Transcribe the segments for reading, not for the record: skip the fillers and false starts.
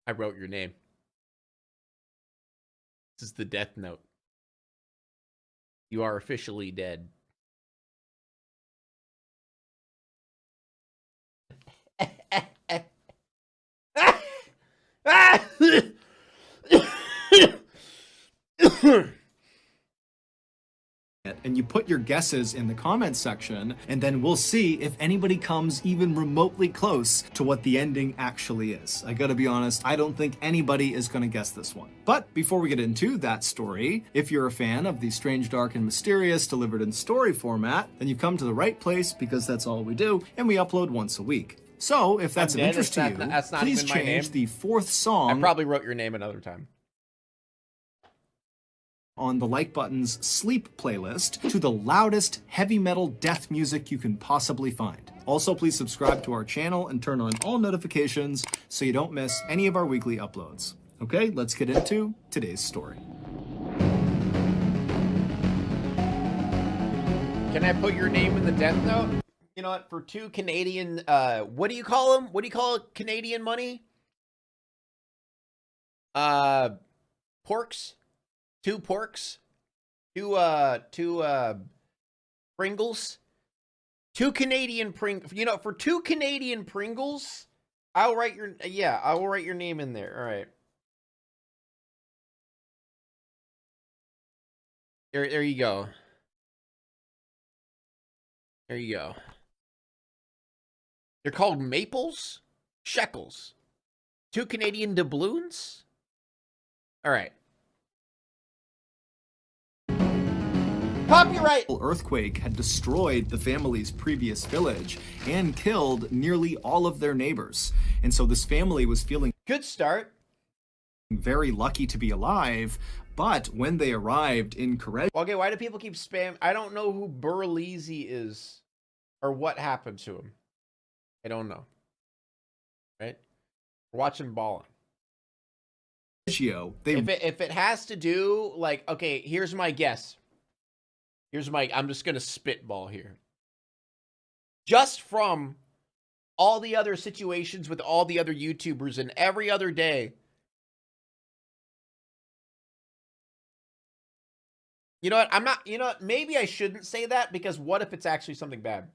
I wrote your name. This is the death note. You are officially dead. And you put your guesses in the comments section, and then we'll see if anybody comes even remotely close to what the ending actually is. I gotta be honest, I don't think anybody is gonna guess this one. But before we get into that story, if you're a fan of the strange, dark, and mysterious delivered in story format, then you've come to the right place, because that's all we do, and we upload once a week. So if that's of interest to you, please change the fourth song. I probably wrote your name another time. On the like button's sleep playlist to the loudest heavy metal death music you can possibly find. Also, please subscribe to our channel and turn on all notifications so you don't miss any of our weekly uploads. Okay, let's get into today's story. Can I put your name in the death note? You know what, for 2 Canadian, what do you call them? What do you call Canadian money? Porks? 2 porks, 2 Pringles, 2 Canadian Pringles. You know, for 2 Canadian Pringles, I'll write your I will write your name in there. All right. There you go. There you go. They're called maples, shekels, 2 Canadian doubloons. All right. Copyright! Earthquake had destroyed the family's previous village and killed nearly all of their neighbors. And so this family was feeling good start, very lucky to be alive. But when they arrived in Corrèze... Okay, why do people keep spam? I don't know who Burleasy is or what happened to him. I don't know. Right? We're watching Ballin'. If it has to do, like, okay, here's my guess. I'm just going to spitball here. Just from all the other situations with all the other YouTubers and every other day. You know what? I'm not, you know what? Maybe I shouldn't say that, because what if it's actually something bad?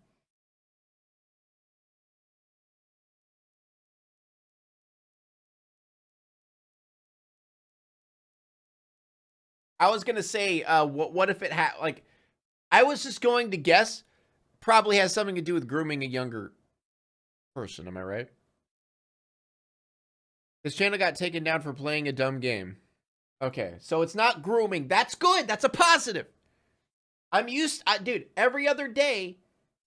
I was going to say, what if it had, like, I was just going to guess, probably has something to do with grooming a younger person. Am I right? This channel got taken down for playing a dumb game. Okay, so it's not grooming. That's good. That's a positive. I'm used, dude, every other day,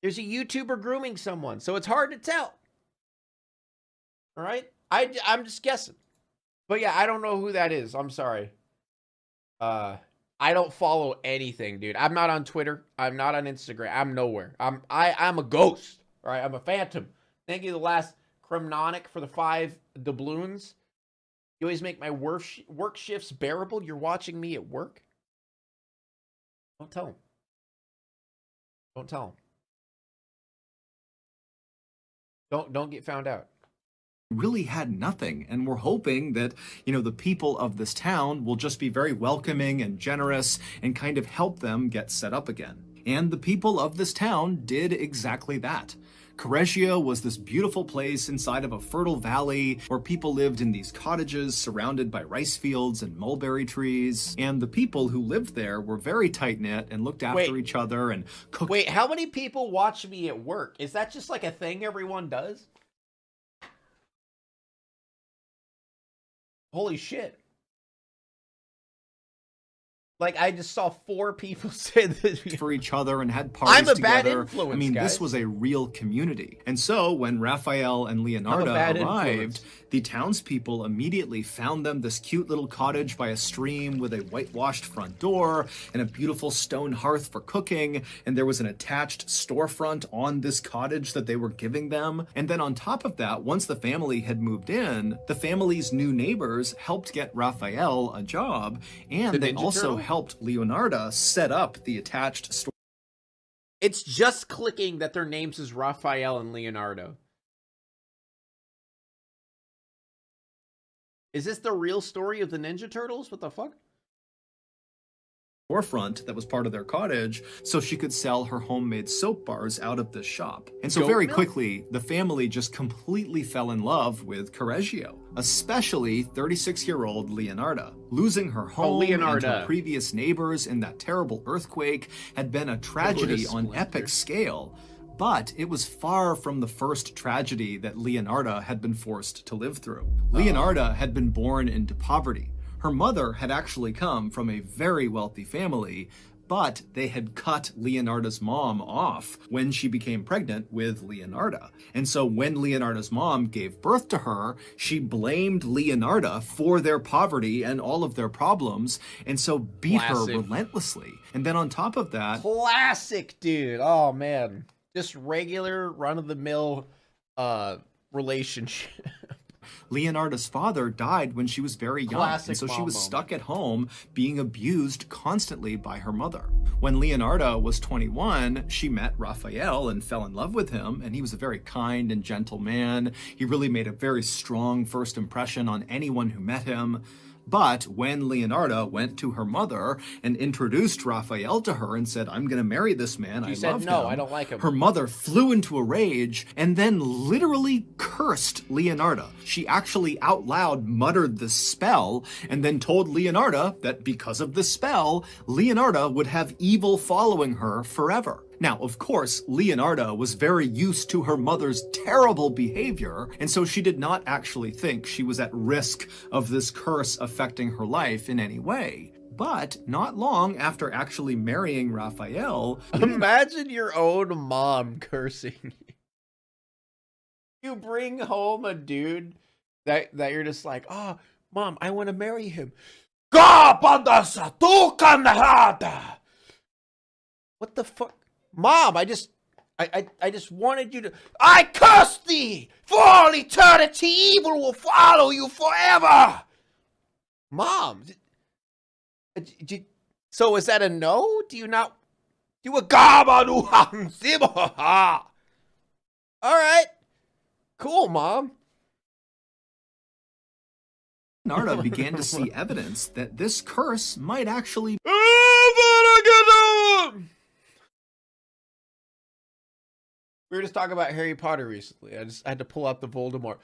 there's a YouTuber grooming someone, so it's hard to tell. All right? I'm just guessing. But yeah, I don't know who that is. I'm sorry. I don't follow anything, dude. I'm not on Twitter. I'm not on Instagram. I'm nowhere. I'm a ghost. All right, I'm a phantom. Thank you, the last Kremnonic, for the 5 doubloons. You always make my work shifts bearable. You're watching me at work. Don't tell him. Don't tell him. Don't get found out. Really had nothing, and we're hoping that, you know, the people of this town will just be very welcoming and generous and kind of help them get set up again. And the people of this town did exactly that. Corrèze was this beautiful place inside of a fertile valley where people lived in these cottages surrounded by rice fields and mulberry trees. And the people who lived there were very tight-knit and looked after each other and cooked. Wait, how many people watch me at work? Is that just like a thing everyone does? Holy shit. Like, I just saw 4 people say this for each other and had parties together. I'm a bad influence, I mean, guys. This was a real community. And so when Raphael and Leonardo arrived, the townspeople immediately found them this cute little cottage by a stream with a whitewashed front door and a beautiful stone hearth for cooking. And there was an attached storefront on this cottage that they were giving them. And then on top of that, once the family had moved in, the family's new neighbors helped get Raphael a job, and they also helped Leonardo set up the attached store. It's just clicking that their names is Raphael and Leonardo. Is this the real story of the Ninja Turtles? What the fuck? Storefront that was part of their cottage so she could sell her homemade soap bars out of this shop. And so very quickly, the family just completely fell in love with Correggio, especially 36-year-old Leonarda. Losing her home and her previous neighbors in that terrible earthquake had been a tragedy on epic scale. But it was far from the first tragedy that Leonarda had been forced to live through. Leonarda had been born into poverty. Her mother had actually come from a very wealthy family, but they had cut Leonarda's mom off when she became pregnant with Leonarda. And so when Leonarda's mom gave birth to her, she blamed Leonarda for their poverty and all of their problems, and so beat her relentlessly. And then on top of that... Classic, dude. Oh, man. Just regular run-of-the-mill relationship. Leonarda's father died when she was very young, and so she was stuck at home being abused constantly by her mother. When Leonarda was 21, she met Raphael and fell in love with him, and he was a very kind and gentle man. He really made a very strong first impression on anyone who met him. But when Leonarda went to her mother and introduced Raphael to her and said, "I'm going to marry this man, I love him," she said, "No, I don't like him." Her mother flew into a rage and then literally cursed Leonarda. She actually out loud muttered the spell and then told Leonarda that because of the spell, Leonarda would have evil following her forever. Now, of course, Leonarda was very used to her mother's terrible behavior, and so she did not actually think she was at risk of this curse affecting her life in any way. But not long after actually marrying Raphael... Imagine your own mom cursing you. You bring home a dude that you're just like, "Oh, Mom, I want to marry him." What the fuck? Mom, I just wanted you to... I curse thee! For all eternity, evil will follow you forever! Mom, so is that a no? Do you not... Do a gabadu? Alright. Cool, Mom. Leonarda began to see evidence that this curse might actually... We were just talking about Harry Potter recently. I had to pull out the Voldemort.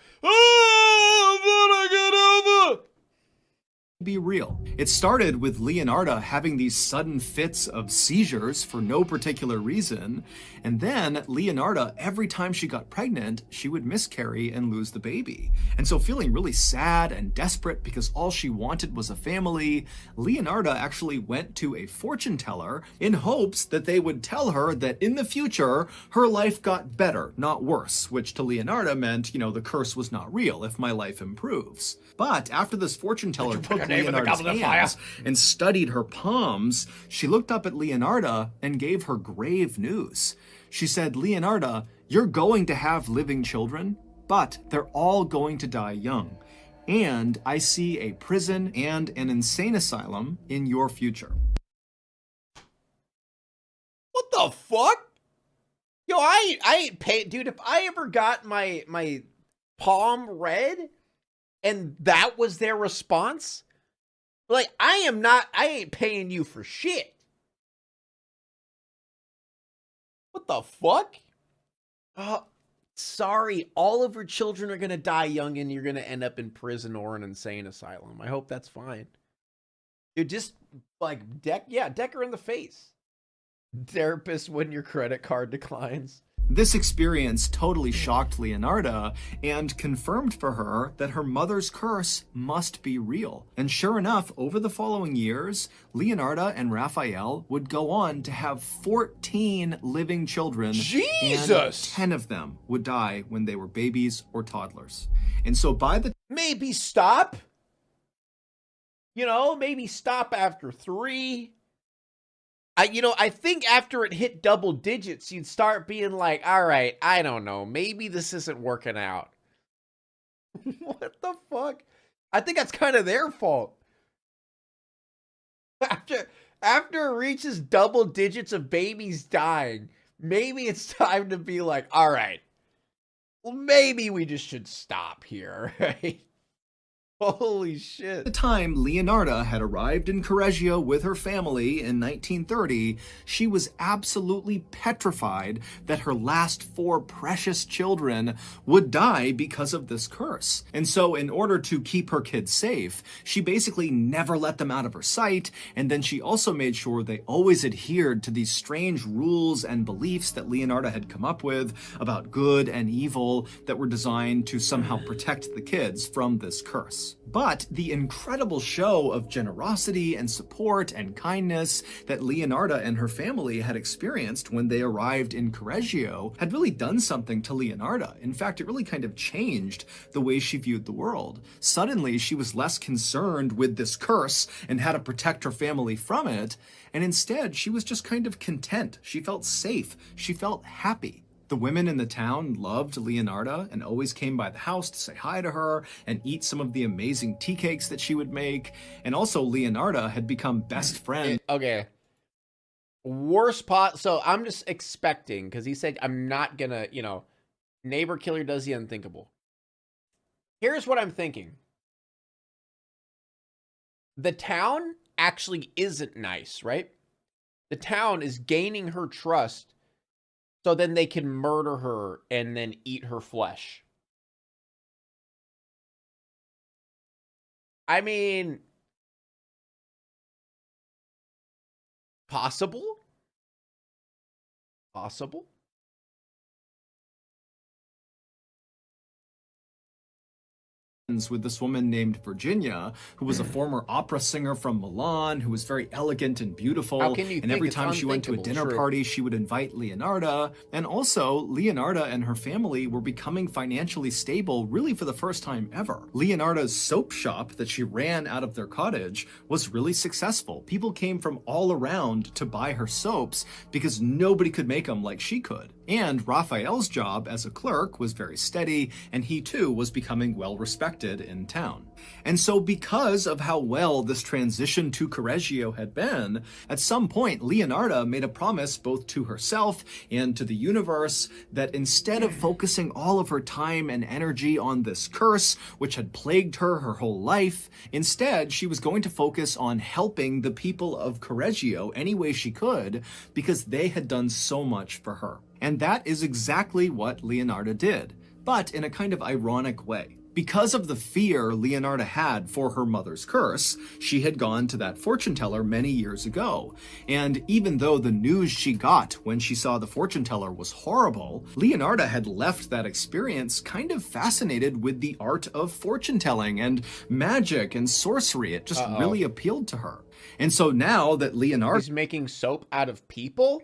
Be real. It started with Leonarda having these sudden fits of seizures for no particular reason, and then Leonarda, every time she got pregnant, she would miscarry and lose the baby. And so feeling really sad and desperate because all she wanted was a family, Leonarda actually went to a fortune teller in hopes that they would tell her that in the future, her life got better, not worse, which to Leonarda meant, you know, the curse was not real if my life improves. But after this fortune teller took Leonarda's hands and studied her palms, she looked up at Leonarda and gave her grave news. She said, "Leonarda, you're going to have living children, but they're all going to die young. And I see a prison and an insane asylum in your future." What the fuck? Yo, I ain't paying, dude. If I ever got my palm read and that was their response, like, I ain't paying you for shit. What the fuck? Sorry, all of your children are gonna die young and you're gonna end up in prison or an insane asylum. I hope that's fine. Dude, just like deck her in the face. Therapist when your credit card declines. This experience totally shocked Leonarda and confirmed for her that her mother's curse must be real. And sure enough, over the following years, Leonarda and Raphael would go on to have 14 living children. Jesus! And 10 of them would die when they were babies or toddlers. And so by the... Maybe stop. You know, maybe stop after 3. I think after it hit double digits, you'd start being like, all right, I don't know, maybe this isn't working out. What the fuck? I think that's kind of their fault. After it reaches double digits of babies dying, maybe it's time to be like, all right, well, maybe we just should stop here, right? Holy shit. At the time Leonarda had arrived in Correggio with her family in 1930, she was absolutely petrified that her last 4 precious children would die because of this curse. And so in order to keep her kids safe, she basically never let them out of her sight, and then she also made sure they always adhered to these strange rules and beliefs that Leonarda had come up with about good and evil that were designed to somehow protect the kids from this curse. But the incredible show of generosity and support and kindness that Leonarda and her family had experienced when they arrived in Correggio had really done something to Leonarda. In fact, it really kind of changed the way she viewed the world. Suddenly, she was less concerned with this curse and how to protect her family from it, and instead, she was just kind of content. She felt safe. She felt happy. The women in the town loved Leonarda and always came by the house to say hi to her and eat some of the amazing tea cakes that she would make. And also Leonarda had become best friends. Okay. Worst pot. So I'm just expecting, because he said, I'm not gonna, you know, neighbor killer does the unthinkable. Here's what I'm thinking. The town actually isn't nice, right? The town is gaining her trust so then they can murder her and then eat her flesh. I mean, possible? Possible? With this woman named Virginia, who was a former opera singer from Milan, who was very elegant and beautiful. How can you and every time she went to a dinner party, she would invite Leonarda. And also, Leonarda and her family were becoming financially stable really for the first time ever. Leonarda's soap shop that she ran out of their cottage was really successful. People came from all around to buy her soaps because nobody could make them like she could. And Raphael's job as a clerk was very steady, and he too was becoming well respected in town. And so because of how well this transition to Correggio had been, at some point Leonarda made a promise both to herself and to the universe that instead of focusing all of her time and energy on this curse, which had plagued her whole life, instead she was going to focus on helping the people of Correggio any way she could, because they had done so much for her. And that is exactly what Leonarda did, but in a kind of ironic way. Because of the fear Leonarda had for her mother's curse, she had gone to that fortune teller many years ago. And even though the news she got when she saw the fortune teller was horrible, Leonarda had left that experience kind of fascinated with the art of fortune telling and magic and sorcery. It just really appealed to her. And so now that Leonarda is making soap out of people,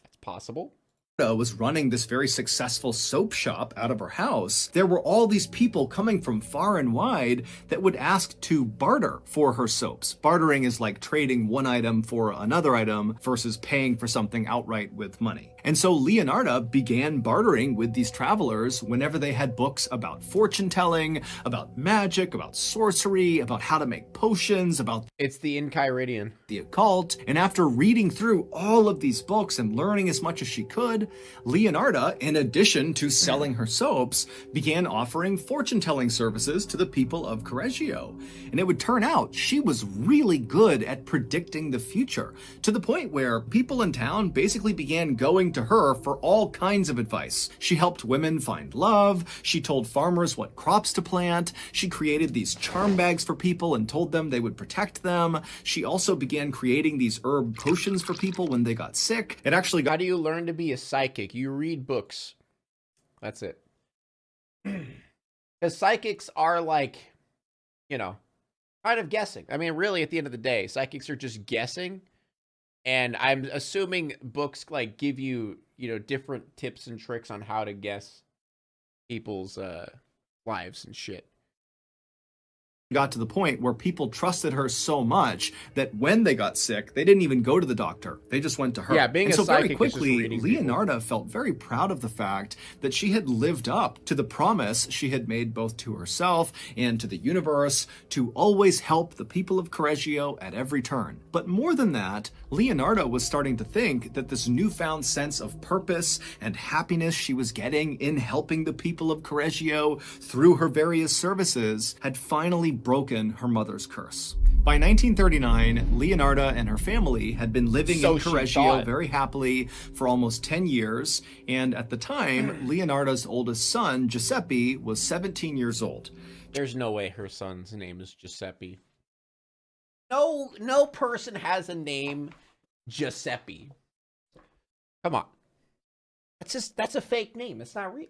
that's possible, was running this very successful soap shop out of her house, there were all these people coming from far and wide that would ask to barter for her soaps. Bartering is like trading one item for another item versus paying for something outright with money. And so Leonarda began bartering with these travelers whenever they had books about fortune telling, about magic, about sorcery, about how to make potions, about it's the Enchiridion, the occult. And after reading through all of these books and learning as much as she could, Leonarda, in addition to selling her soaps, began offering fortune-telling services to the people of Correggio. And it would turn out she was really good at predicting the future, to the point where people in town basically began going to her for all kinds of advice. She helped women find love, she told farmers what crops to plant, she created these charm bags for people and told them they would protect them. She also began creating these herb potions for people when they got sick. It actually got— How do you learn to be a psychic? You read books. That's it. Because psychics are like, you know, kind of guessing. I mean, really, at the end of the day, psychics are just guessing. And I'm assuming books like give you, you know, different tips and tricks on how to guess people's lives and shit. got to the point where people trusted her so much that when they got sick, they didn't even go to the doctor. They just went to her. Yeah, being and a so very psychic quickly, is just reading Leonarda felt very proud of the fact that she had lived up to the promise she had made both to herself and to the universe to always help the people of Correggio at every turn. But more than that, Leonarda was starting to think that this newfound sense of purpose and happiness she was getting in helping the people of Correggio through her various services had finally broken her mother's curse. By 1939, Leonarda and her family had been living in Correggio very happily for almost 10 years, and at the time, Leonarda's oldest son, Giuseppe, was 17 years old. There's no way her son's name is Giuseppe. No person has a name Giuseppe. Come on. That's a fake name. It's not real.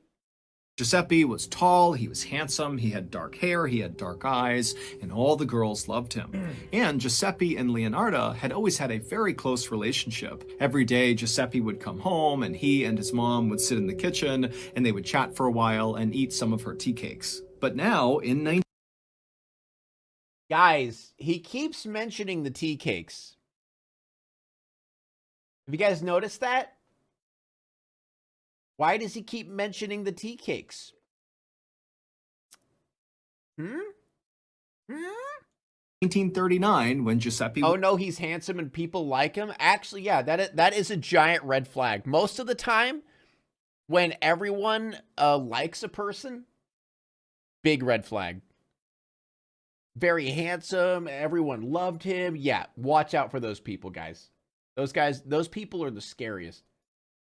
Giuseppe was tall, he was handsome, he had dark hair, he had dark eyes, and all the girls loved him. And Giuseppe and Leonarda had always had a very close relationship. Every day, Giuseppe would come home, and he and his mom would sit in the kitchen, and they would chat for a while and eat some of her tea cakes. But now, in Guys, he keeps mentioning the tea cakes. Have you guys noticed that? Why does he keep mentioning the tea cakes? 1939, when Giuseppe... Oh, no, he's handsome and people like him? Actually, yeah, that is a giant red flag. Most of the time, when everyone likes a person, big red flag. Very handsome, everyone loved him. Yeah, watch out for those people, guys. Those people are the scariest.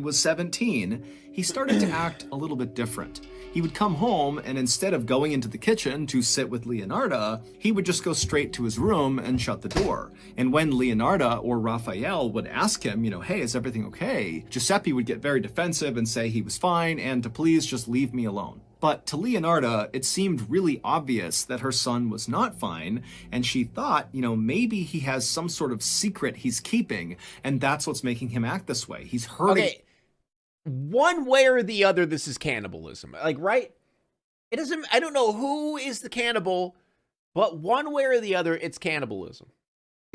Was 17, he started to act a little bit different. He would come home, and instead of going into the kitchen to sit with Leonarda, he would just go straight to his room and shut the door. And when Leonarda or Raphael would ask him, hey, is everything okay? Giuseppe would get very defensive and say he was fine and to please just leave me alone. But to Leonarda, it seemed really obvious that her son was not fine, and she thought, maybe he has some sort of secret he's keeping, and that's what's making him act this way. He's hurting... Okay. One way or the other, this is cannibalism. Like, right? It doesn't... I don't know who is the cannibal, but one way or the other, it's cannibalism.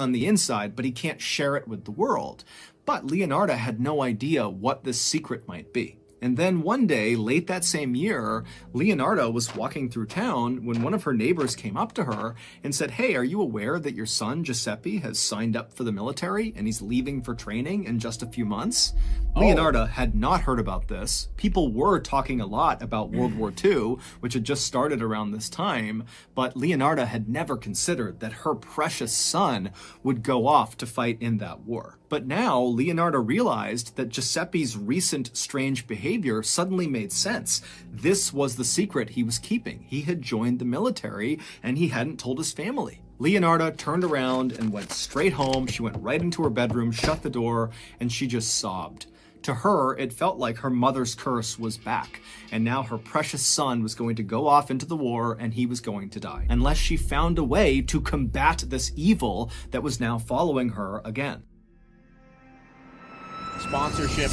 On the inside, but he can't share it with the world. But Leonarda had no idea what this secret might be. And then one day, late that same year, Leonarda was walking through town when one of her neighbors came up to her and said, "Hey, are you aware that your son, Giuseppe, has signed up for the military and he's leaving for training in just a few months?" Leonarda had not heard about this. People were talking a lot about World War II, which had just started around this time, but Leonarda had never considered that her precious son would go off to fight in that war. But now, Leonarda realized that Giuseppe's recent strange behavior suddenly made sense. This was the secret he was keeping. He had joined the military, and he hadn't told his family. Leonarda turned around and went straight home. She went right into her bedroom, shut the door, and she just sobbed. To her, it felt like her mother's curse was back, and now her precious son was going to go off into the war and he was going to die, unless she found a way to combat this evil that was now following her again. Sponsorship.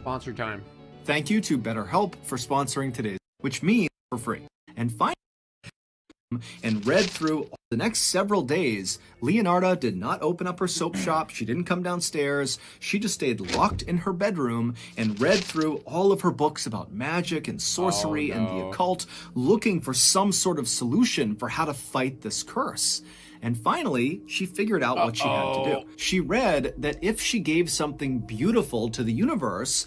Sponsor time. Thank you to BetterHelp for sponsoring today's, which means for free. And finally, and read through the next several days, Leonarda did not open up her soap shop. She didn't come downstairs. She just stayed locked in her bedroom and read through all of her books about magic and sorcery and the occult, looking for some sort of solution for how to fight this curse. And finally, she figured out what she had to do. She read that if she gave something beautiful to the universe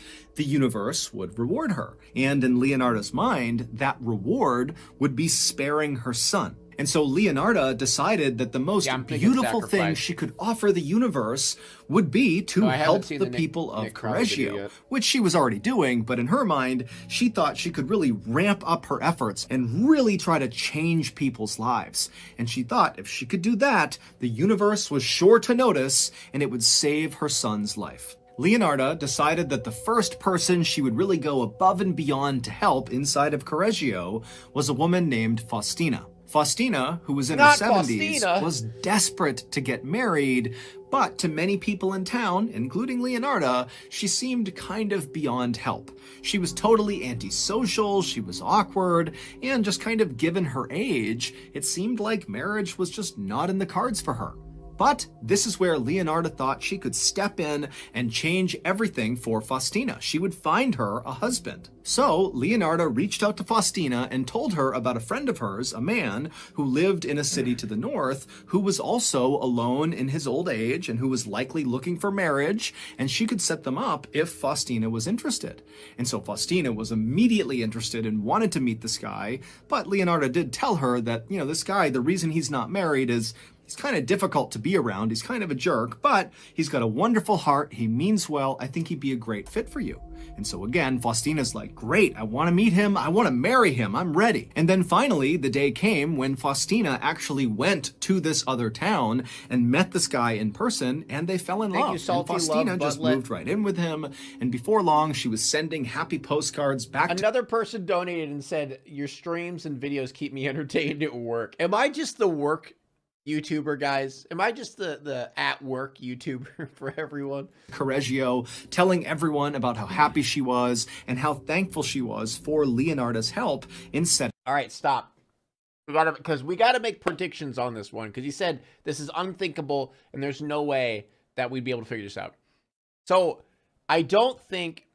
would reward her. And in Leonarda's mind, that reward would be sparing her son. And so Leonarda decided that the most beautiful thing she could offer the universe would be to help the people of Correggio, which she was already doing, but in her mind, she thought she could really ramp up her efforts and really try to change people's lives. And she thought if she could do that, the universe was sure to notice and it would save her son's life. Leonarda decided that the first person she would really go above and beyond to help inside of Correggio was a woman named Faustina. Faustina, who was in her Not 70s, Faustina. was desperate to get married, but to many people in town, including Leonarda, she seemed kind of beyond help. She was totally antisocial, she was awkward, and just kind of given her age, it seemed like marriage was just not in the cards for her. But this is where Leonarda thought she could step in and change everything for Faustina. She would find her a husband. So Leonarda reached out to Faustina and told her about a friend of hers, a man who lived in a city to the north, who was also alone in his old age and who was likely looking for marriage, and she could set them up if Faustina was interested. And so Faustina was immediately interested and wanted to meet this guy, but Leonarda did tell her that, this guy, the reason he's not married is he's kind of difficult to be around. He's kind of a jerk, but he's got a wonderful heart. He means well. I think he'd be a great fit for you. And so again, Faustina's like, great, I want to meet him. I want to marry him. I'm ready. And then finally, the day came when Faustina actually went to this other town and met this guy in person, and they fell in love. And Faustina just moved right in with him. And before long, she was sending happy postcards back to... Another person donated and said, your streams and videos keep me entertained at work. Am I just the work YouTuber, guys? Am I just the at work YouTuber for everyone? Correggio, telling everyone about how happy she was and how thankful she was for Leonarda's help in setting. All right, stop. We gotta make predictions on this one, because he said this is unthinkable and there's no way that we'd be able to figure this out. So I don't think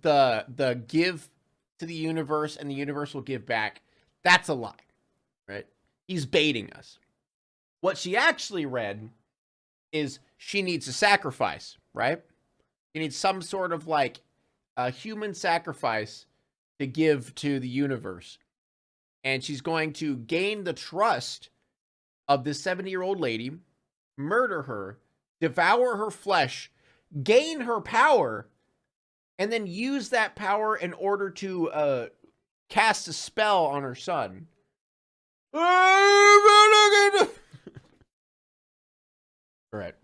the give to the universe and the universe will give back, that's a lie, right? He's baiting us. What she actually read is she needs a sacrifice, right? She needs some sort of like a human sacrifice to give to the universe. And she's going to gain the trust of this 70-year-old lady, murder her, devour her flesh, gain her power, and then use that power in order to cast a spell on her son. All right.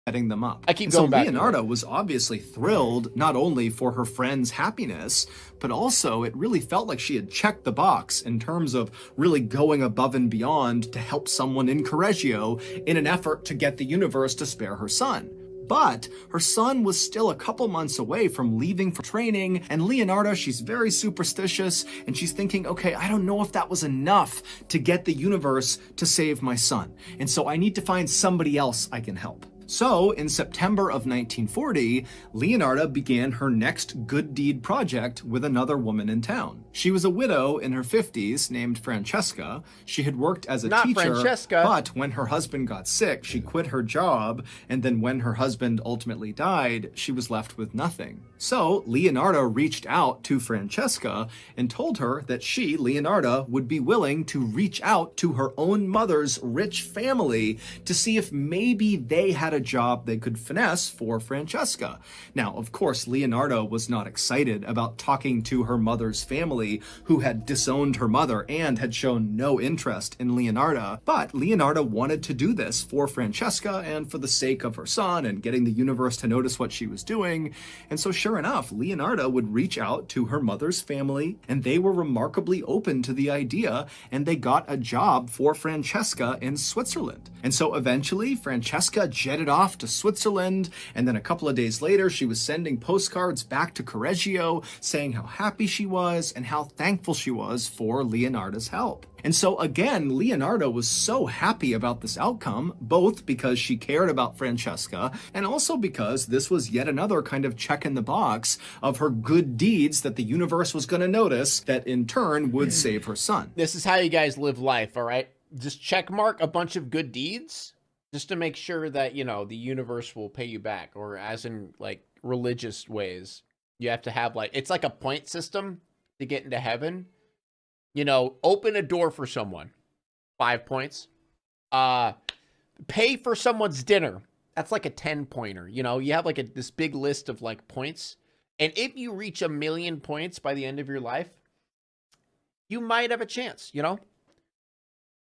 Setting them up. I keep going back. So Leonarda was obviously thrilled, not only for her friend's happiness, but also it really felt like she had checked the box in terms of really going above and beyond to help someone in Correggio in an effort to get the universe to spare her son. But her son was still a couple months away from leaving for training, and Leonarda, she's very superstitious, and she's thinking, okay, I don't know if that was enough to get the universe to save my son, and so I need to find somebody else I can help. So, in September of 1940, Leonarda began her next good deed project with another woman in town. She was a widow in her 50s named Francesca. She had worked as a teacher, but when her husband got sick, she quit her job, and then when her husband ultimately died, she was left with nothing. So, Leonarda reached out to Francesca and told her that she, Leonarda, would be willing to reach out to her own mother's rich family to see if maybe they had a job they could finesse for Francesca. Now, of course, Leonarda was not excited about talking to her mother's family, who had disowned her mother and had shown no interest in Leonarda, but Leonarda wanted to do this for Francesca and for the sake of her son and getting the universe to notice what she was doing. And so sure enough, Leonarda would reach out to her mother's family, and they were remarkably open to the idea, and they got a job for Francesca in Switzerland. And so eventually, Francesca jetted off to Switzerland, and then a couple of days later, she was sending postcards back to Correggio saying how happy she was and how thankful she was for Leonarda's help. And so again, Leonarda was so happy about this outcome, both because she cared about Francesca and also because this was yet another kind of check in the box of her good deeds that the universe was going to notice that in turn would save her son. This is how you guys live life, all right? Just check mark a bunch of good deeds just to make sure that, you know, the universe will pay you back, or as in like religious ways. You have to have like, it's like a point system to get into heaven. You know, open a door for someone, 5 points. Pay for someone's dinner. That's like a 10-pointer. You know, you have like this big list of like points. And if you reach 1 million points by the end of your life, you might have a chance, you know?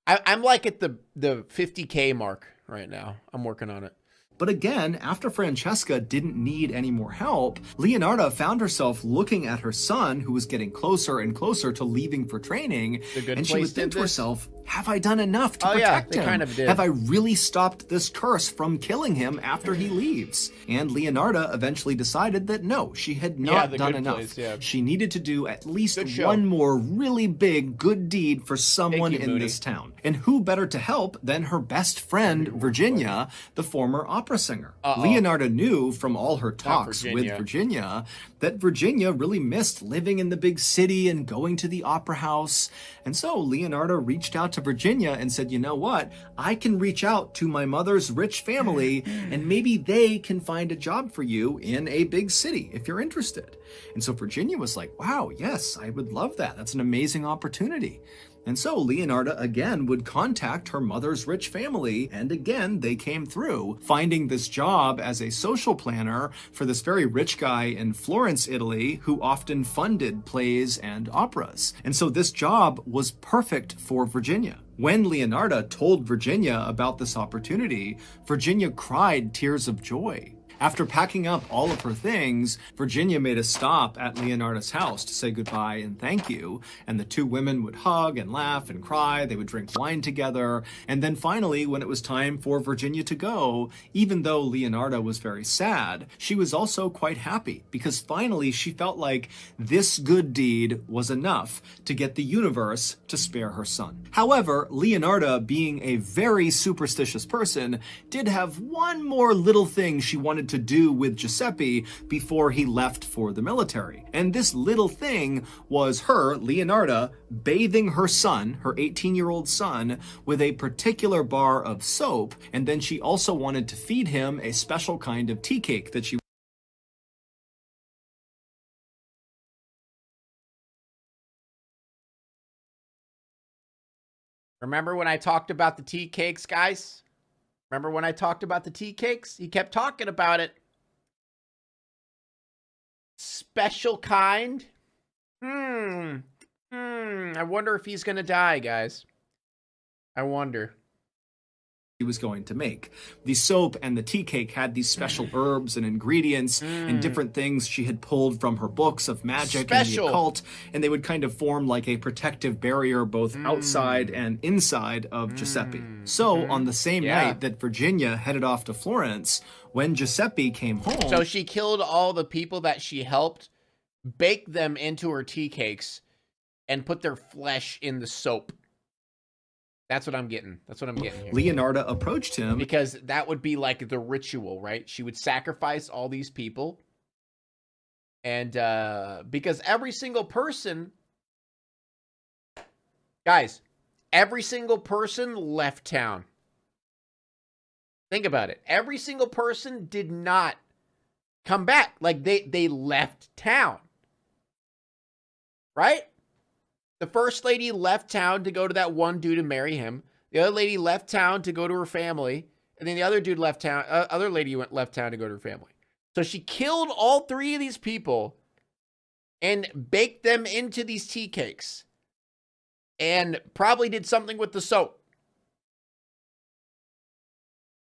I'm like at the 50K mark right now. I'm working on it. But again, after Francesca didn't need any more help, Leonarda found herself looking at her son, who was getting closer and closer to leaving for training, and she would think to herself, have I done enough to protect him? Kind of did. Have I really stopped this curse from killing him after he leaves? And Leonarda eventually decided that no, she had not done enough. She needed to do at least one more really big good deed for someone in this town. And who better to help than her best friend, Virginia, the former opera singer. Leonarda knew from all her talks with Virginia that Virginia really missed living in the big city and going to the opera house. And so Leonarda reached out to Virginia and said, you know what? I can reach out to my mother's rich family and maybe they can find a job for you in a big city if you're interested. And so Virginia was like, wow, yes, I would love that. That's an amazing opportunity. And so Leonarda again would contact her mother's rich family, and again they came through, finding this job as a social planner for this very rich guy in Florence, Italy, who often funded plays and operas. And so this job was perfect for Virginia. When Leonarda told Virginia about this opportunity, Virginia cried tears of joy. After packing up all of her things, Virginia made a stop at Leonarda's house to say goodbye and thank you, and the two women would hug and laugh and cry. They would drink wine together, and then finally, when it was time for Virginia to go, even though Leonarda was very sad, she was also quite happy, because finally she felt like this good deed was enough to get the universe to spare her son. However, Leonarda, being a very superstitious person, did have one more little thing she wanted to do with Giuseppe before he left for the military. And this little thing was her, Leonarda, bathing her son, her 18-year-old son, with a particular bar of soap, and then she also wanted to feed him a special kind of tea cake that she Remember when I talked about the tea cakes, guys? Remember when I talked about the tea cakes? He kept talking about it. Special kind? I wonder if he's gonna die, guys. I wonder. He was going to make. The soap and the tea cake had these special herbs and ingredients and different things she had pulled from her books of magic and the occult, and they would kind of form like a protective barrier both outside and inside of Giuseppe. So on the same night that Virginia headed off to Florence, when Giuseppe came home... So she killed all the people that she helped, baked them into her tea cakes, and put their flesh in the soap. That's what I'm getting. That's what I'm getting here. Leonarda approached him. Because that would be like the ritual, right? She would sacrifice all these people. And because every single person... Guys, every single person left town. Think about it. Every single person did not come back. Like, they left town. Right? The first lady left town to go to that one dude and marry him. The other lady left town to go to her family. And then the other dude left town. Other lady left town to go to her family. So she killed all three of these people and baked them into these tea cakes. And probably did something with the soap.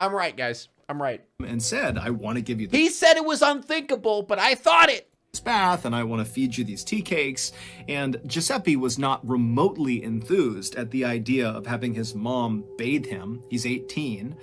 I'm right, guys. I'm right. And said, I want to give you... He said it was unthinkable, but I thought it. Bath, and I want to feed you these tea cakes. And Giuseppe was not remotely enthused at the idea of having his mom bathe him. He's 18.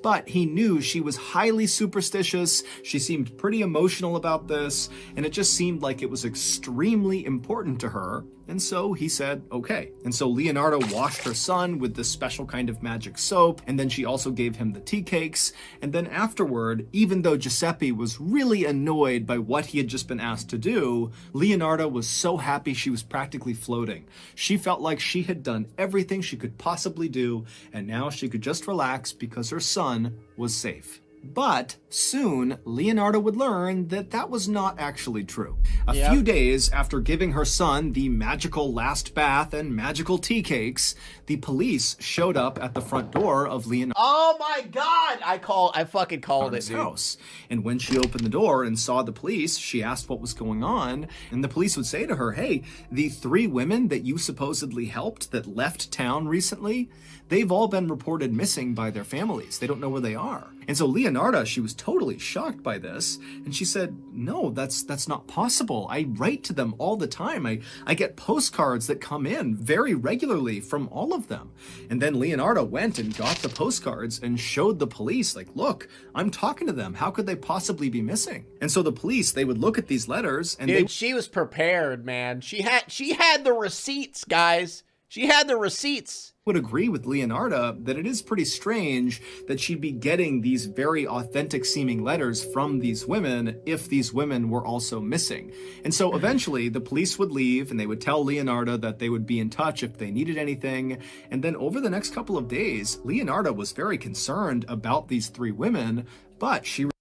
But he knew she was highly superstitious. She seemed pretty emotional about this, and it just seemed like it was extremely important to her. And so he said, okay. And so Leonarda washed her son with this special kind of magic soap, and then she also gave him the tea cakes. And then afterward, even though Giuseppe was really annoyed by what he had just been asked to do, Leonarda was so happy she was practically floating. She felt like she had done everything she could possibly do, and now she could just relax because her son was safe. But soon, Leonarda would learn that that was not actually true. A few days after giving her son the magical last bath and magical tea cakes, the police showed up at the front door of Leonarda. Oh my God! I fucking called it, dude. House. And when she opened the door and saw the police, she asked what was going on, and the police would say to her, hey, the 3 women that you supposedly helped that left town recently, they've all been reported missing by their families. They don't know where they are. And so Leonarda, she was totally shocked by this, and she said, no, that's not possible. I write to them all the time. I get postcards that come in very regularly from all of them. And then Leonarda went and got the postcards and showed the police, like, look, I'm talking to them. How could they possibly be missing? And so the police, they would look at these letters and dude, she was prepared, man. She had the receipts, guys. She had the receipts. Would agree with Leonarda that it is pretty strange that she'd be getting these very authentic seeming letters from these women if these women were also missing. And so eventually the police would leave and they would tell Leonarda that they would be in touch if they needed anything. And then over the next couple of days, Leonarda was very concerned about these 3 women, but she... All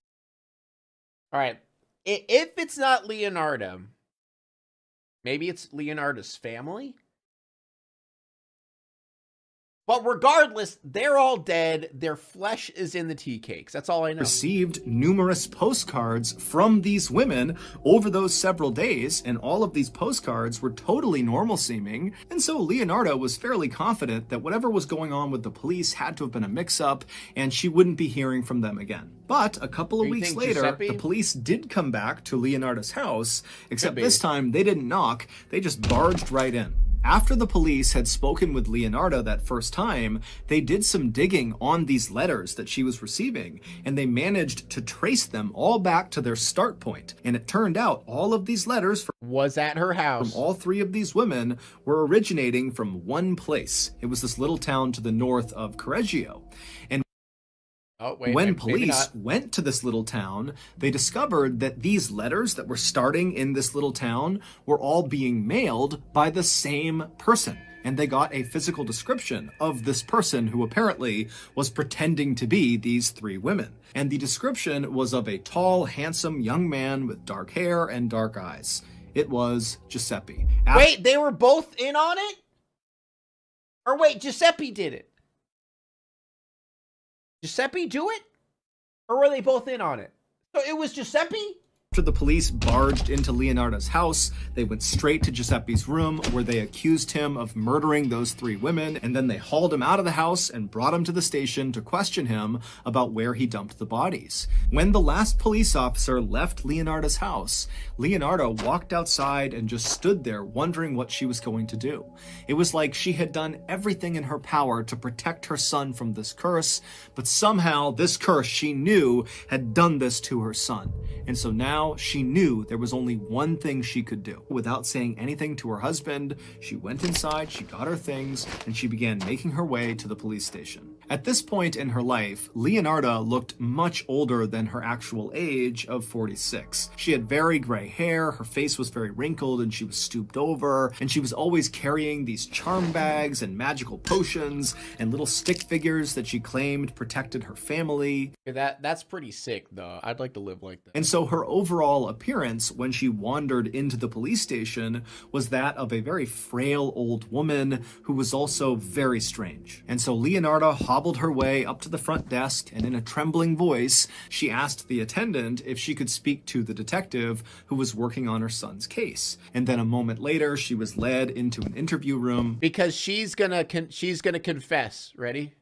right. If it's not Leonarda, maybe it's Leonarda's family? But regardless, they're all dead. Their flesh is in the tea cakes. That's all I know. Received numerous postcards from these women over those several days, and all of these postcards were totally normal seeming. And so Leonarda was fairly confident that whatever was going on with the police had to have been a mix-up, and she wouldn't be hearing from them again. But a couple of weeks later, the police did come back to Leonarda's house, except this time they didn't knock, they just barged right in. After the police had spoken with Leonarda that first time, they did some digging on these letters that she was receiving, and they managed to trace them all back to their start point. And it turned out all of these letters was at her house. From all 3 of these women were originating from one place. It was this little town to the north of Correggio. And when police went to this little town, they discovered that these letters that were starting in this little town were all being mailed by the same person. And they got a physical description of this person who apparently was pretending to be these 3 women. And the description was of a tall, handsome young man with dark hair and dark eyes. It was Giuseppe. Wait, they were both in on it? Or wait, Giuseppe did it? Giuseppe do it? Or were they both in on it? So it was Giuseppe? After the police barged into Leonarda's house, they went straight to Giuseppe's room where they accused him of murdering those 3 women, and then they hauled him out of the house and brought him to the station to question him about where he dumped the bodies. When the last police officer left Leonarda's house, Leonarda walked outside and just stood there wondering what she was going to do. It was like she had done everything in her power to protect her son from this curse, but somehow this curse she knew had done this to her son. And so now she knew there was only one thing she could do. Without saying anything to her husband, she went inside, she got her things, and she began making her way to the police station. At this point in her life, Leonarda looked much older than her actual age of 46. She had very gray hair, her face was very wrinkled, and she was stooped over, and she was always carrying these charm bags and magical potions and little stick figures that she claimed protected her family. That's pretty sick, though. I'd like to live like that. And so her overall appearance when she wandered into the police station was that of a very frail old woman who was also very strange. And so Leonarda hobbled her way up to the front desk, and in a trembling voice, she asked the attendant if she could speak to the detective who was working on her son's case. And then a moment later, she was led into an interview room. Because she's gonna confess. Ready?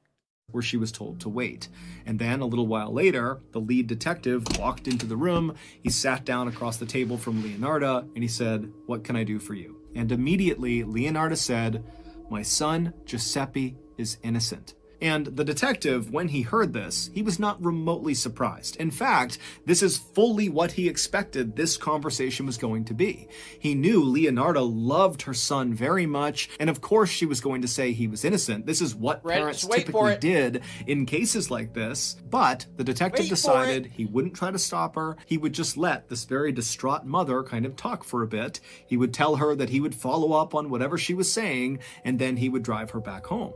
Where she was told to wait. And then a little while later, the lead detective walked into the room. He sat down across the table from Leonarda and he said, "What can I do for you?" And immediately Leonarda said, "My son, Giuseppe, is innocent." And the detective, when he heard this, he was not remotely surprised. In fact, this is fully what he expected this conversation was going to be. He knew Leonarda loved her son very much, and of course she was going to say he was innocent. This is what parents typically did in cases like this. But the detective decided he wouldn't try to stop her. He would just let this very distraught mother kind of talk for a bit. He would tell her that he would follow up on whatever she was saying, and then he would drive her back home.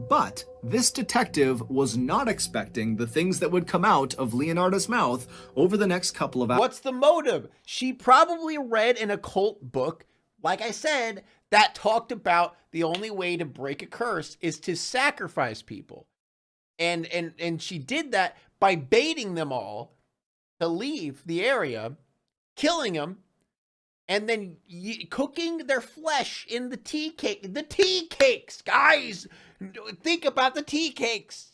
But this detective was not expecting the things that would come out of Leonarda's mouth over the next couple of hours. What's the motive? She probably read an occult book, like I said, that talked about the only way to break a curse is to sacrifice people. And she did that, by baiting them all to leave the area, killing them, and then cooking their flesh in the tea cake. The tea cakes, guys! Think about the tea cakes.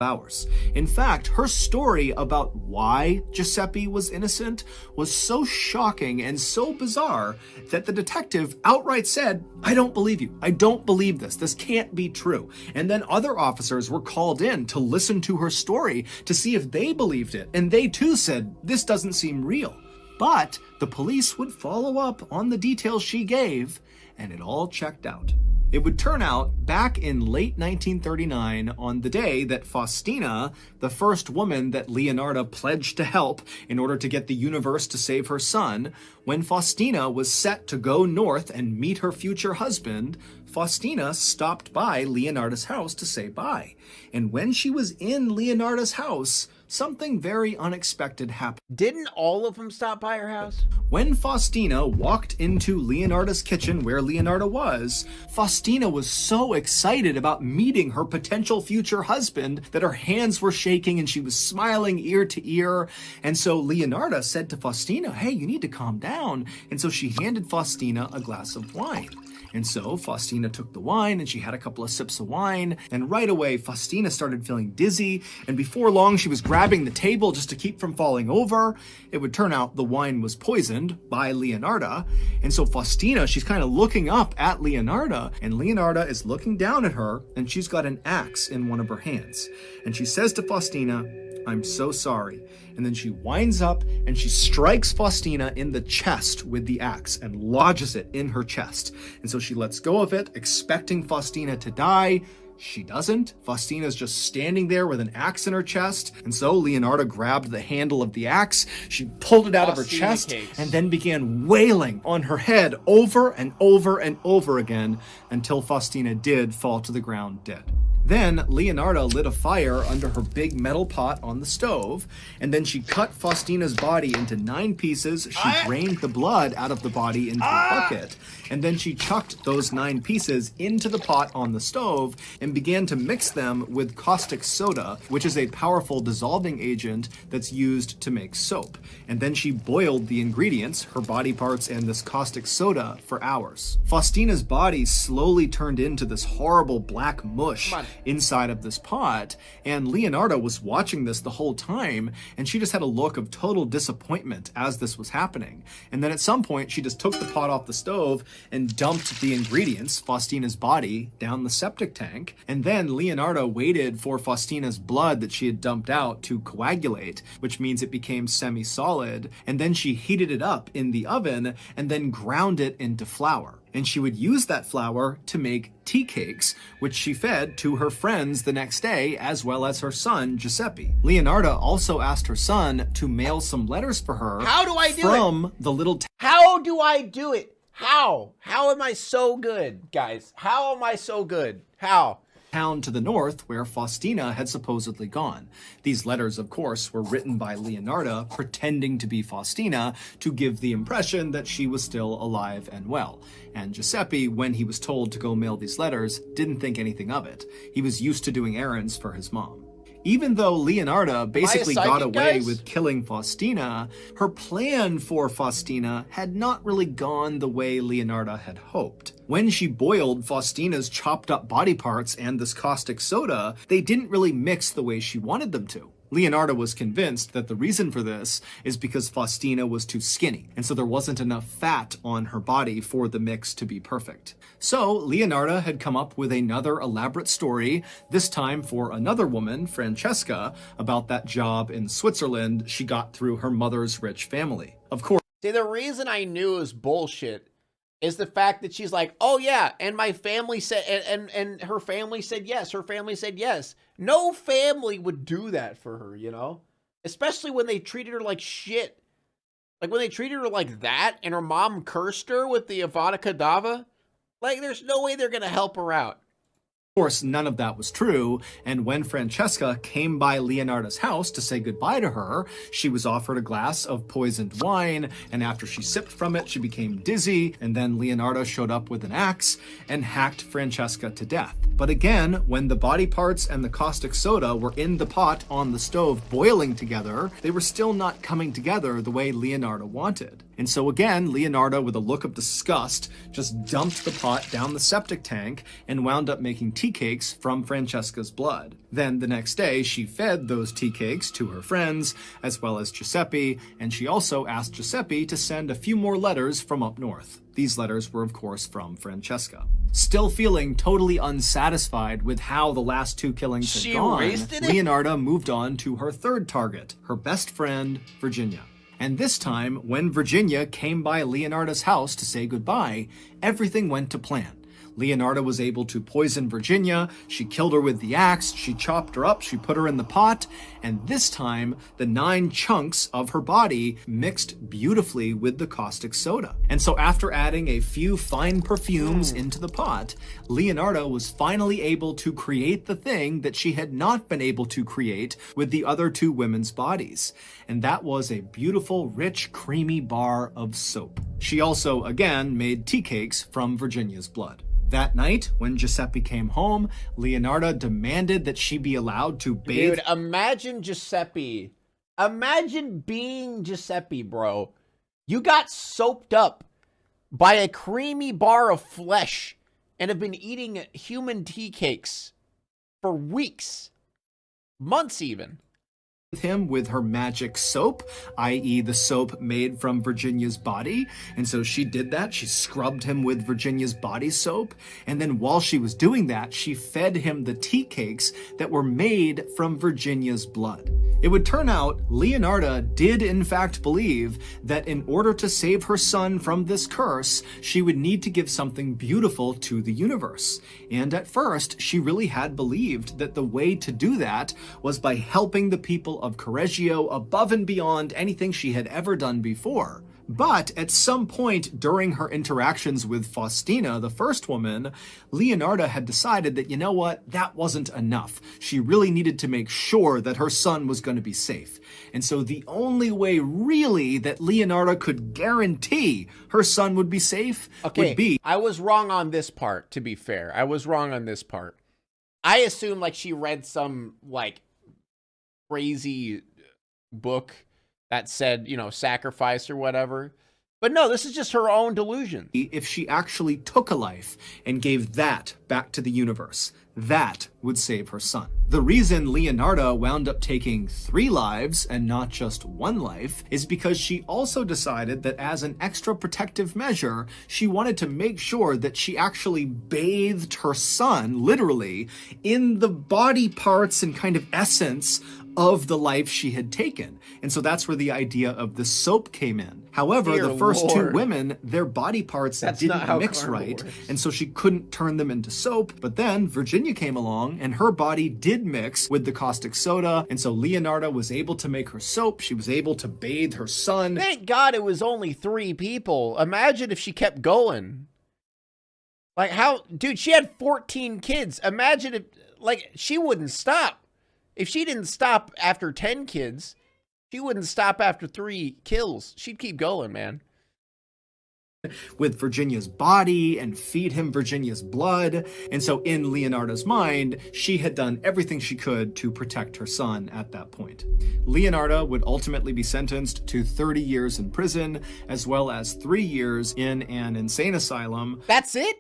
Hours. In fact, her story about why Giuseppe was innocent was so shocking and so bizarre that the detective outright said, "I don't believe you. I don't believe this. This can't be true." And then other officers were called in to listen to her story to see if they believed it. And they too said, "This doesn't seem real." But the police would follow up on the details she gave, and it all checked out. It would turn out, back in late 1939, on the day that Faustina, the first woman that Leonardo pledged to help in order to get the universe to save her son, when Faustina was set to go north and meet her future husband, Faustina stopped by Leonardo's house to say bye. And when she was in Leonardo's house, something very unexpected happened. Didn't all of them stop by her house? When Faustina walked into Leonardo's kitchen where Leonardo was, Faustina was so excited about meeting her potential future husband that her hands were shaking and she was smiling ear to ear. And so Leonardo said to Faustina, "Hey, you need to calm down." And so she handed Faustina a glass of wine. And so Faustina took the wine and she had a couple of sips of wine, and right away Faustina started feeling dizzy, and before long she was grabbing the table just to keep from falling over. It would turn out the wine was poisoned by Leonardo, and so Faustina, she's kind of looking up at Leonardo, and Leonardo is looking down at her, and she's got an axe in one of her hands. And she says to Faustina, "I'm so sorry." And then she winds up and she strikes Faustina in the chest with the axe and lodges it in her chest. And so she lets go of it, expecting Faustina to die. She doesn't. Faustina's just standing there with an axe in her chest. And so Leonardo grabbed the handle of the axe, she pulled it out of her chest, and then began wailing on her head over and over and over again until Faustina did fall to the ground dead. Then Leonardo lit a fire under her big metal pot on the stove, and then she cut Faustina's body into 9 pieces. She drained the blood out of the body into a bucket, and then she chucked those 9 pieces into the pot on the stove and began to mix them with caustic soda, which is a powerful dissolving agent that's used to make soap. And then she boiled the ingredients, her body parts and this caustic soda, for hours. Faustina's body slowly turned into this horrible black mush inside of this pot, and Leonardo was watching this the whole time, and she just had a look of total disappointment as this was happening. And then at some point she just took the pot off the stove and dumped the ingredients, Faustina's body, down the septic tank, and then Leonardo waited for Faustina's blood that she had dumped out to coagulate, which means it became semi-solid, and then she heated it up in the oven and then ground it into flour. And she would use that flour to make tea cakes, which she fed to her friends the next day, as well as her son, Giuseppe. Leonardo also asked her son to mail some letters for her. How do I do from the little How do I do it? How? How am I so good, guys? How am I so good? How? town to the north where Faustina had supposedly gone. These letters, of course, were written by Leonardo, pretending to be Faustina to give the impression that she was still alive and well. And Giuseppe, when he was told to go mail these letters, didn't think anything of it. He was used to doing errands for his mom. Even though Leonardo basically got away with killing Faustina, her plan for Faustina had not really gone the way Leonardo had hoped. When she boiled Faustina's chopped up body parts and this caustic soda, they didn't really mix the way she wanted them to. Leonardo was convinced that the reason for this is because Faustina was too skinny, and so there wasn't enough fat on her body for the mix to be perfect. So Leonardo had come up with another elaborate story, this time for another woman, Francesca, about that job in Switzerland she got through her mother's rich family. Of course. See, the reason I knew it was bullshit is the fact that she's like, oh yeah, and my family said, and her family said yes, her family said yes. No family would do that for her, you know? Especially when they treated her like shit. Like when they treated her like that and her mom cursed her with the Avada Kedavra, like there's no way they're gonna help her out. Of course, none of that was true, and when Francesca came by Leonardo's house to say goodbye to her, she was offered a glass of poisoned wine, and after she sipped from it, she became dizzy, and then Leonardo showed up with an axe and hacked Francesca to death. But again, when the body parts and the caustic soda were in the pot on the stove boiling together, they were still not coming together the way Leonardo wanted. And so again, Leonardo, with a look of disgust, just dumped the pot down the septic tank and wound up making tea cakes from Francesca's blood. Then the next day, she fed those tea cakes to her friends, as well as Giuseppe, and she also asked Giuseppe to send a few more letters from up north. These letters were, of course, from Francesca. Still feeling totally unsatisfied with how the last two killings had gone, Leonardo moved on to her third target, her best friend, Virginia. And this time, when Virginia came by Leonardo's house to say goodbye, everything went to plan. Leonardo was able to poison Virginia, she killed her with the axe, she chopped her up, she put her in the pot, and this time, the 9 chunks of her body mixed beautifully with the caustic soda. And so after adding a few fine perfumes into the pot, Leonardo was finally able to create the thing that she had not been able to create with the other 2 women's bodies. And that was a beautiful, rich, creamy bar of soap. She also, again, made tea cakes from Virginia's blood. That night, when Giuseppe came home, Leonardo demanded that she be allowed to bathe. Dude, imagine Giuseppe. Imagine being Giuseppe, bro. You got soaped up by a creamy bar of flesh and have been eating human tea cakes for weeks, months even. Him with her magic soap, i.e. the soap made from Virginia's body. And so she did that. She scrubbed him with Virginia's body soap. And then while she was doing that, she fed him the tea cakes that were made from Virginia's blood. It would turn out Leonardo did in fact believe that in order to save her son from this curse, she would need to give something beautiful to the universe. And at first, she really had believed that the way to do that was by helping the people of Correggio above and beyond anything she had ever done before. But at some point during her interactions with Faustina, the first woman, Leonardo had decided that, you know what, that wasn't enough. She really needed to make sure that her son was going to be safe. And so the only way really that Leonardo could guarantee her son would be safe would be... I was wrong on this part, to be fair. I was wrong on this part. I assumed like she read some like crazy book that said, you know, sacrifice or whatever. But no, this is just her own delusion. If she actually took a life and gave that back to the universe, that would save her son. The reason Leonardo wound up taking 3 lives and not just 1 life is because she also decided that as an extra protective measure, she wanted to make sure that she actually bathed her son, literally, in the body parts and kind of essence of the life she had taken. And so that's where the idea of the soap came in. However, the first 2 women, their body parts didn't mix right, and so she couldn't turn them into soap. But then Virginia came along, and her body did mix with the caustic soda, and so Leonardo was able to make her soap. She was able to bathe her son. Thank God it was only 3 people. Imagine if she kept going. Like how, dude, she had 14 kids. Imagine if, like, she wouldn't stop. If she didn't stop after 10 kids, she wouldn't stop after 3 kills. She'd keep going, man. With Virginia's body and feed him Virginia's blood. And so in Leonardo's mind, she had done everything she could to protect her son at that point. Leonardo would ultimately be sentenced to 30 years in prison, as well as 3 years in an insane asylum. That's it?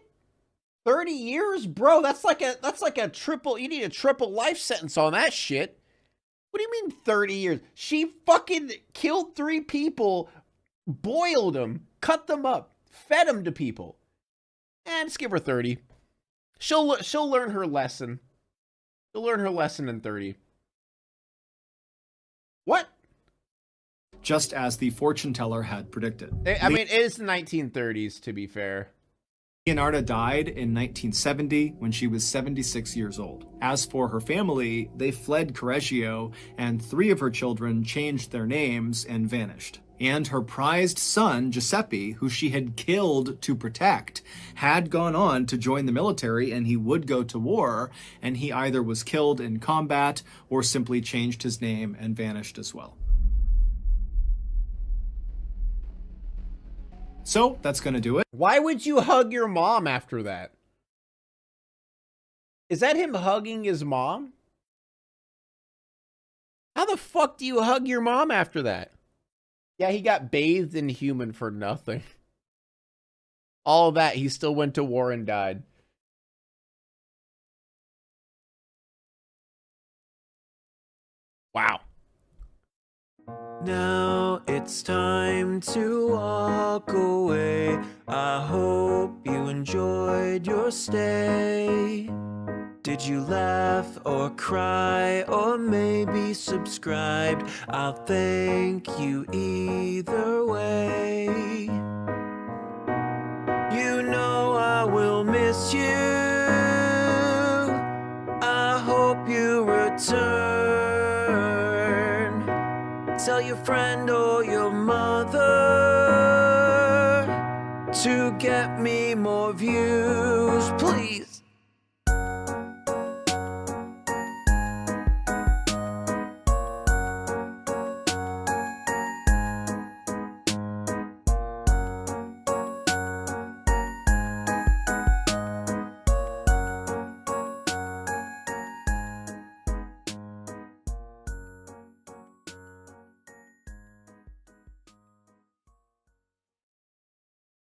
30 years? Bro, that's like a triple, you need a triple life sentence on that shit. What do you mean 30 years? She fucking killed 3 people, boiled them, cut them up, fed them to people. And just give her 30. She'll learn her lesson. She'll learn her lesson in 30. What? Just as the fortune teller had predicted. I mean, it is the 1930s, to be fair. Leonardo died in 1970 when she was 76 years old. As for her family, they fled Correggio, and 3 of her children changed their names and vanished. And her prized son, Giuseppe, who she had killed to protect, had gone on to join the military, and he would go to war, and he either was killed in combat or simply changed his name and vanished as well. So that's going to do it. Why would you hug your mom after that? Is that him hugging his mom? How the fuck do you hug your mom after that? Yeah, he got bathed in human for nothing. All of that, he still went to war and died. Wow. Now it's time to walk away. I hope you enjoyed your stay. Did you laugh or cry or maybe subscribed? I'll thank you either way. You know I will miss you. I hope you return. Tell your friend or your mother to get me more views, please.